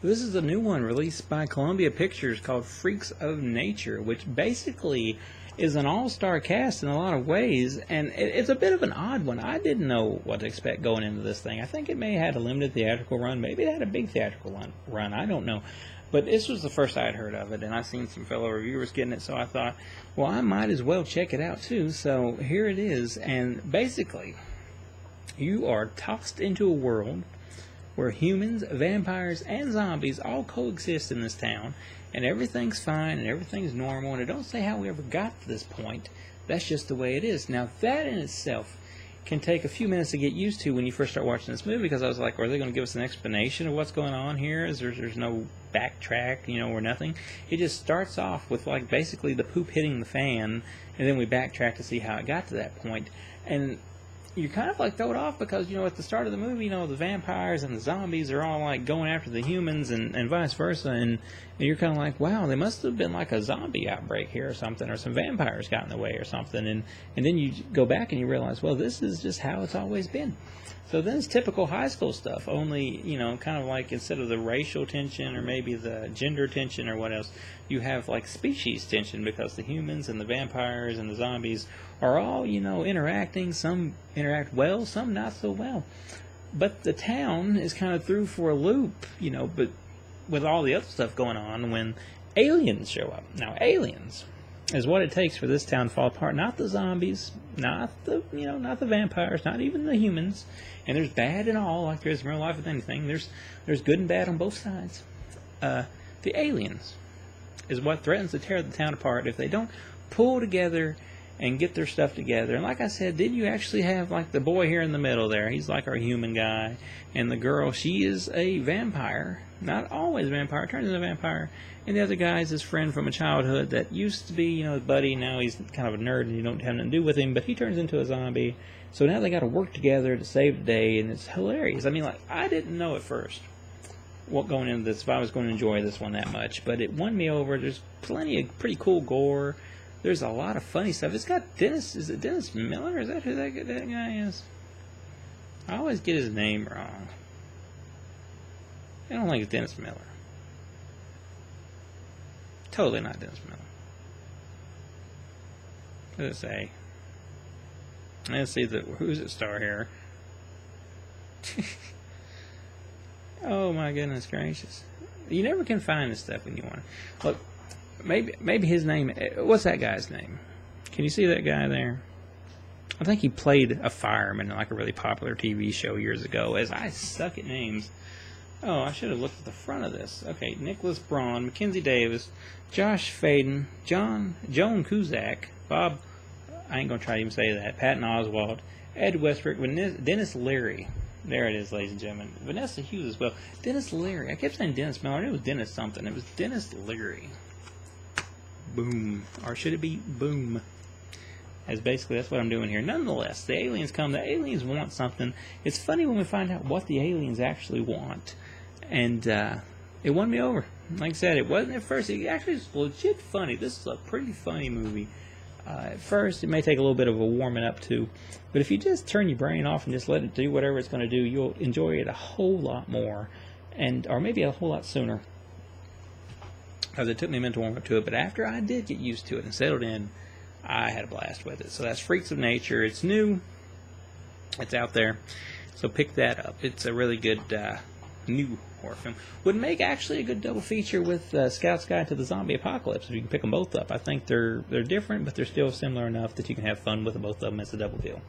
This is a new one released by Columbia Pictures called Freaks of Nature, which basically is an all-star cast in a lot of ways, and it's a bit of an odd one. I didn't know what to expect going into this thing. I think it may have had a limited theatrical run. Maybe it had a big theatrical run. I don't know. But this was the first I had heard of it, and I've seen some fellow reviewers getting it, so I thought, well, I might as well check it out too. So here it is, and basically, you are tossed into a world where humans, vampires, and zombies all coexist in this town, and everything's fine and everything's normal, and I don't say how we ever got to this point. That's just the way it is. Now, that in itself can take a few minutes to get used to when you first start watching this movie, because I was like, are they going to give us an explanation of what's going on here? There's no backtrack, or nothing. It just starts off with, like, basically the poop hitting the fan, and then we backtrack to see how it got to that point. And you kind of like throw it off because, at the start of the movie, the vampires and the zombies are all like going after the humans and vice versa, and you're kind of like, wow, there must have been like a zombie outbreak here or something, or some vampires got in the way or something, and then you go back and you realize, well, this is just how it's always been. So then it's typical high school stuff, only, kind of like instead of the racial tension or maybe the gender tension or what else, you have like species tension because the humans and the vampires and the zombies are all, interacting. Some interact well, some not so well. But the town is kind of through for a loop, but with all the other stuff going on when aliens show up. Now, aliens is what it takes for this town to fall apart. Not the zombies, not the vampires, not even the humans. And there's bad and all, like there is in real life with anything. There's good and bad on both sides. The aliens is what threatens to tear the town apart if they don't pull together and get their stuff together. And like I said, then you actually have like the boy here in the middle there. He's like our human guy. And the girl, she is a vampire. Not always a vampire, turns into a vampire. And the other guy is his friend from a childhood that used to be, his buddy. Now he's kind of a nerd and you don't have nothing to do with him, but he turns into a zombie. So now they got to work together to save the day, and it's hilarious. I mean, like, I didn't know at first what going into this, if I was going to enjoy this one that much, but it won me over. There's plenty of pretty cool gore. There's a lot of funny stuff. It's got Dennis, is it Dennis Miller? Is that who that guy is? I always get his name wrong. I don't think it's Dennis Miller. Totally not Dennis Miller. What does it say? Let's see, who's it star here? Oh my goodness gracious. You never can find this stuff when you want it. Look, maybe his name, what's that guy's name? Can you see that guy there? I think he played a fireman in like a really popular TV show years ago, as I suck at names. Oh, I should have looked at the front of this. Okay, Nicholas Braun, Mackenzie Davis, Josh Faden, Joan Cusack, Bob, I ain't going to try to even say that, Patton Oswalt, Ed Westbrook, Dennis Leary. There it is, ladies and gentlemen. Vanessa Hughes as well. Dennis Leary. I kept saying Dennis Miller. I knew it was Dennis something. It was Dennis Leary. Boom. Or should it be boom? As basically, that's what I'm doing here. Nonetheless, the aliens come. The aliens want something. It's funny when we find out what the aliens actually want. And it won me over. Like I said, it wasn't at first. It actually was legit funny. This is a pretty funny movie. At first, it may take a little bit of a warming up too, but if you just turn your brain off and just let it do whatever it's going to do, you'll enjoy it a whole lot more, or maybe a whole lot sooner, because it took me a minute to warm up to it. But after I did get used to it and settled in, I had a blast with it. So that's Freaks of Nature. It's new, it's out there, so pick that up. It's a really good new horror film. Would make actually a good double feature with Scout's Guide to the Zombie Apocalypse if you can pick them both up. I think they're different, but they're still similar enough that you can have fun with both of them as a double deal.